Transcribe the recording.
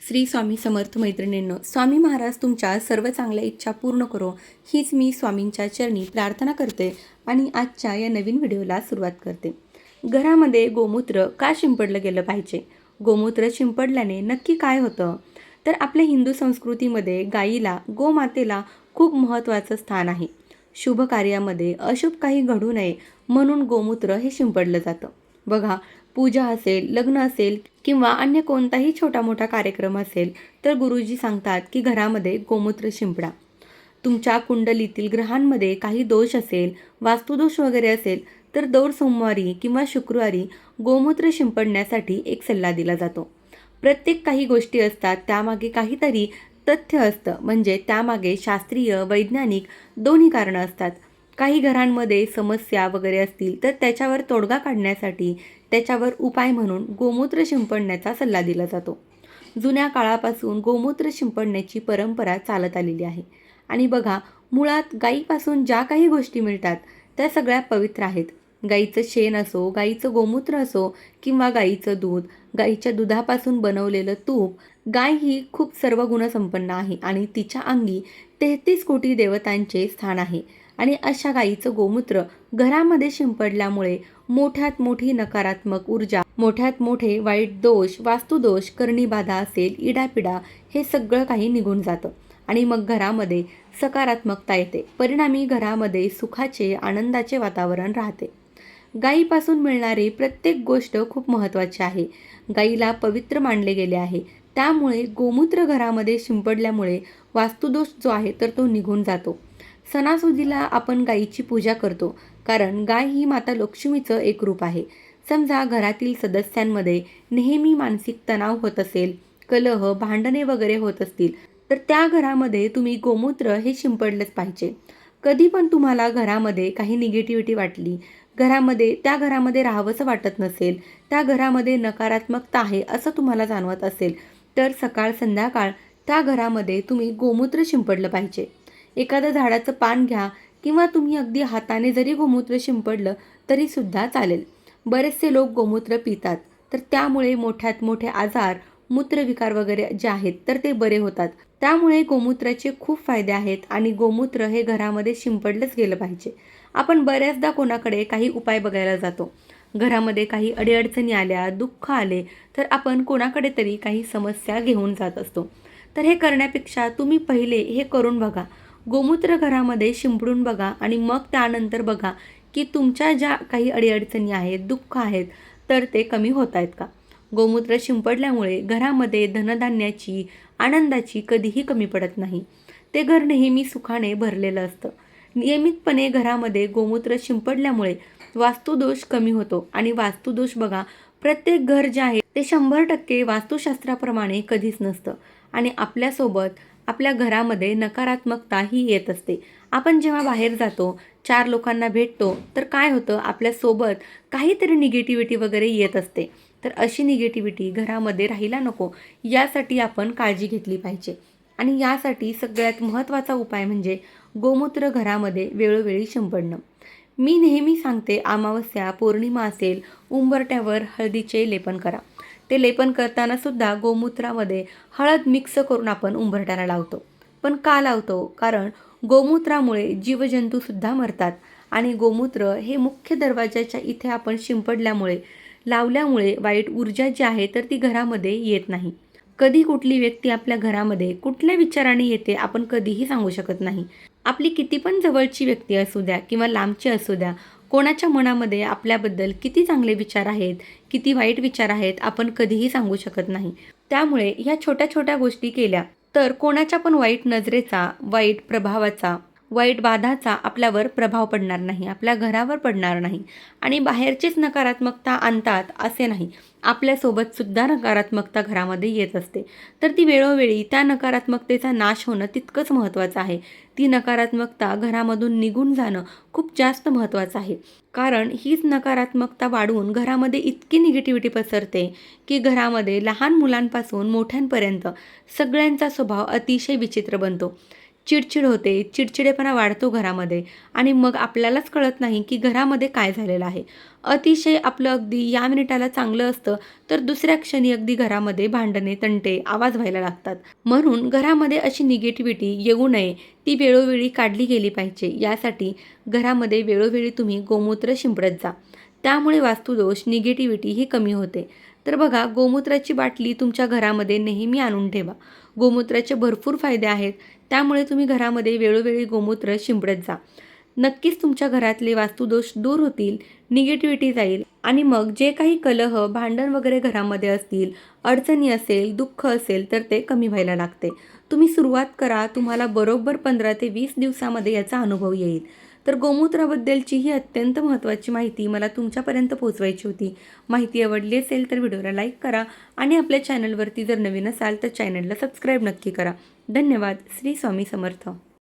श्री स्वामी समर्थ मैत्रिणींनो, स्वामी महाराज तुमच्या सर्व चांगल्या इच्छा पूर्ण करो हीच मी स्वामींच्या चरणी प्रार्थना करते आणि आजच्या या नवीन व्हिडिओला सुरुवात करते. घरामध्ये गोमूत्र का शिंपडलं गेलं पाहिजे? गोमूत्र शिंपडल्याने नक्की काय होतं? तर आपल्या हिंदू संस्कृतीमध्ये गाईला, गोमातेला खूप महत्त्वाचं स्थान आहे. शुभ कार्यामध्ये अशुभ काही घडू नये म्हणून गोमूत्र हे शिंपडलं जातं. बघा, पूजा असेल, लग्न असेल किंवा अन्य कोणताही छोटा मोठा कार्यक्रम असेल तर गुरुजी सांगतात की घरामध्ये गोमूत्र शिंपडा. तुमच्या कुंडलीतील ग्रहांमध्ये काही दोष असेल, वास्तुदोष वगैरे असेल तर दर सोमवारी किंवा शुक्रवारी गोमूत्र शिंपडण्यासाठी एक सल्ला दिला जातो. प्रत्येक काही गोष्टी असतात त्यामागे काहीतरी तथ्य असतं, म्हणजे त्यामागे शास्त्रीय, वैज्ञानिक दोन्ही कारणं असतात. काही घरांमध्ये समस्या वगैरे असतील तर त्याच्यावर तोडगा काढण्यासाठी त्याच्यावर उपाय म्हणून गोमूत्र शिंपडण्याचा सल्ला दिला जातो. जुन्या काळापासून गोमूत्र शिंपडण्याची परंपरा चालत आलेली आहे. आणि बघा, मुळात गाईपासून ज्या काही गोष्टी मिळतात त्या सगळ्या पवित्र आहेत. गाईचं शेण असो, गाईचं गोमूत्र असो किंवा गाईचं दूध, गाईच्या दुधापासून बनवलेलं तूप. गाय ही खूप सर्व गुणसंपन्न आहे आणि तिच्या अंगी 33 कोटी देवतांचे स्थान आहे. आणि अशा गाईचं गोमूत्र घरामध्ये शिंपडल्यामुळे मोठ्यात मोठी नकारात्मक ऊर्जा, मोठ्यात मोठे वाईट दोष, वास्तुदोष, करणीबाधा असेल, इडापिडा हे सगळं काही निघून जातं आणि मग घरामध्ये सकारात्मकता येते. परिणामी घरामध्ये सुखाचे, आनंदाचे वातावरण राहते. गायीपासून मिळणारी प्रत्येक गोष्ट खूप महत्त्वाची आहे. गायीला पवित्र मानले गेले आहे. त्यामुळे गोमूत्र घरामध्ये शिंपडल्यामुळे वास्तुदोष जो आहे तर तो निघून जातो. सणासुदीला आपण गायीची पूजा करतो, कारण गाय ही माता लक्ष्मीचं एक रूप आहे. समजा घरातील सदस्यांमध्ये नेहमी मानसिक तणाव होत असेल, कलह, भांडणे वगैरे होत असतील तर त्या घरामध्ये तुम्ही गोमूत्र हे शिंपडलंच पाहिजे. कधी पण तुम्हाला घरामध्ये काही निगेटिव्हिटी वाटली, त्या घरामध्ये राहावंसं वाटत नसेल, त्या घरामध्ये नकारात्मकता आहे असं तुम्हाला जाणवत असेल तर सकाळ संध्याकाळ त्या घरामध्ये तुम्ही गोमूत्र शिंपडलं पाहिजे. एखादं झाडाचं पान घ्या किंवा तुम्ही अगदी हाताने जरी गोमूत्र शिंपडलं तरी सुद्धा चालेल. बरेचसे लोक गोमूत्र पितात तर त्यामुळे मोठ्यात मोठे आजार, मूत्रविकार वगैरे जे आहेत तर ते बरे होतात. त्यामुळे गोमूत्राचे खूप फायदे आहेत आणि गोमूत्र हे घरामध्ये शिंपडलंच गेलं पाहिजे. आपण बऱ्याचदा कोणाकडे काही उपाय बघायला जातो. घरामध्ये काही अडीअडचणी आल्या, दुःख आले तर आपण कोणाकडे तरी काही समस्या घेऊन जात असतो. तर हे करण्यापेक्षा तुम्ही पहिले हे करून बघा. गोमूत्र घरामध्ये शिंपडून बघा आणि मग त्यानंतर बघा की तुमच्या ज्या काही अडीअडचणी आहेत, दुःख आहेत तर ते कमी होत आहेत का. गोमूत्र शिंपडल्यामुळे घरामध्ये धनधान्याची, आनंदाची कधीही कमी पडत नाही. ते घर नेहमी सुखाने भरलेलं असतं. नियमितपणे घरामध्ये गोमूत्र शिंपडल्यामुळे वास्तुदोष कमी होतो आणि वास्तुदोष बघा, प्रत्येक घर जे आहे ते 100% वास्तुशास्त्राप्रमाणे कधीच नसतं आणि आपल्यासोबत आपल्या घरामध्ये नकारात्मकता ही येत असते. आपण जेव्हा बाहेर जातो, 4 लोकांना भेटतो तर काय होतं, आपल्यासोबत काहीतरी निगेटिव्हिटी वगैरे येत असते. तर अशी निगेटिव्हिटी घरामध्ये राहायला नको, यासाठी आपण काळजी घेतली पाहिजे. आणि यासाठी सगळ्यात महत्त्वाचा उपाय म्हणजे गोमूत्र घरामध्ये वेळोवेळी शिंपडणं. मी नेहमी सांगते, अमावस्या, पौर्णिमा असेल, उंबरट्यावर हळदीचे लेपन करा. ते लेपन करताना सुद्धा गोमूत्रामध्ये हळद मिक्स करून आपण उंबरट्याला लावतो. पण का लावतो? कारण गोमूत्रामुळे जीवजंतूसुद्धा मरतात आणि गोमूत्र हे मुख्य दरवाजाच्या इथे आपण शिंपडल्यामुळे, लावल्यामुळे वाईट ऊर्जा जी आहे तर ती घरामध्ये येत नाही. कधी कुठली व्यक्ती आपल्या घरामध्ये कुठल्या विचाराने येते आपण कधीही सांगू शकत नाही. आपली किती पण जवळची व्यक्ती असू द्या किंवा लांबची असू द्या, कोणाच्या मनामध्ये आपल्याबद्दल किती चांगले विचार आहेत, किती वाईट विचार आहेत आपण कधीही सांगू शकत नाही. त्यामुळे ह्या छोट्या छोट्या गोष्टी केल्या तर कोणाच्या पण वाईट नजरेचा, वाईट प्रभावाचा, वाईट बाधाचा आपल्यावर प्रभाव पडणार नाही, आपल्या घरावर पडणार नाही. आणि बाहेरचीच नकारात्मकता आणतात असे नाही, आपल्यासोबत सुद्धा नकारात्मकता घरामध्ये येत असते. तर ती वेळोवेळी त्या नकारात्मकतेचा नाश होणं तितकंच महत्त्वाचं आहे. ती नकारात्मकता घरामधून निघून जाणं खूप जास्त महत्त्वाचं आहे. कारण हीच नकारात्मकता वाढून घरामध्ये इतकी निगेटिव्हिटी पसरते की घरामध्ये लहान मुलांपासून मोठ्यांपर्यंत सगळ्यांचा स्वभाव अतिशय विचित्र बनतो. चिडचिड होते, चिडचिडेपणा वाढतो घरामध्ये आणि मग आपल्यालाच कळत नाही की घरामध्ये काय झालेलं आहे. अतिशय आपलं अगदी या मिनिटाला चांगलं असतं, तर दुसऱ्या क्षणी अगदी घरामध्ये भांडणे, तंटे, आवाज व्हायला लागतात. म्हणून घरामध्ये अशी निगेटिव्हिटी येऊ नये, ती वेळोवेळी काढली गेली पाहिजे. यासाठी घरामध्ये वेळोवेळी तुम्ही गोमूत्र शिंपडत जा. त्यामुळे वास्तुदोष, निगेटिव्हिटी ही कमी होते. तर बघा, गोमूत्राची बाटली तुमच्या घरामध्ये नेहमी आणून ठेवा. गोमूत्राचे भरपूर फायदे आहेत. त्यामुळे तुम्ही घरामध्ये वेळोवेळी गोमूत्र शिंपडत जा. नक्कीच तुमच्या घरातले वास्तुदोष दूर होतील, निगेटिव्हिटी जाईल आणि मग जे काही कलह, भांडण वगैरे घरामध्ये असतील, अडचणी असेल, दुःख असेल, तर ते कमी व्हायला लागते. तुम्ही सुरुवात करा. तुम्हाला बरोबर 15 ते 20 दिवसामध्ये याचा अनुभव येईल. तर गोमूत्राबद्दलची ही अत्यंत महत्त्वाची माहिती मला तुमच्यापर्यंत पोहोचवायची होती. माहिती आवडली असेल तर व्हिडिओला लाईक करा आणि आपल्या चॅनलवरती जर नवीन असाल तर चॅनलला सबस्क्राईब नक्की करा. धन्यवाद. श्री स्वामी समर्थ.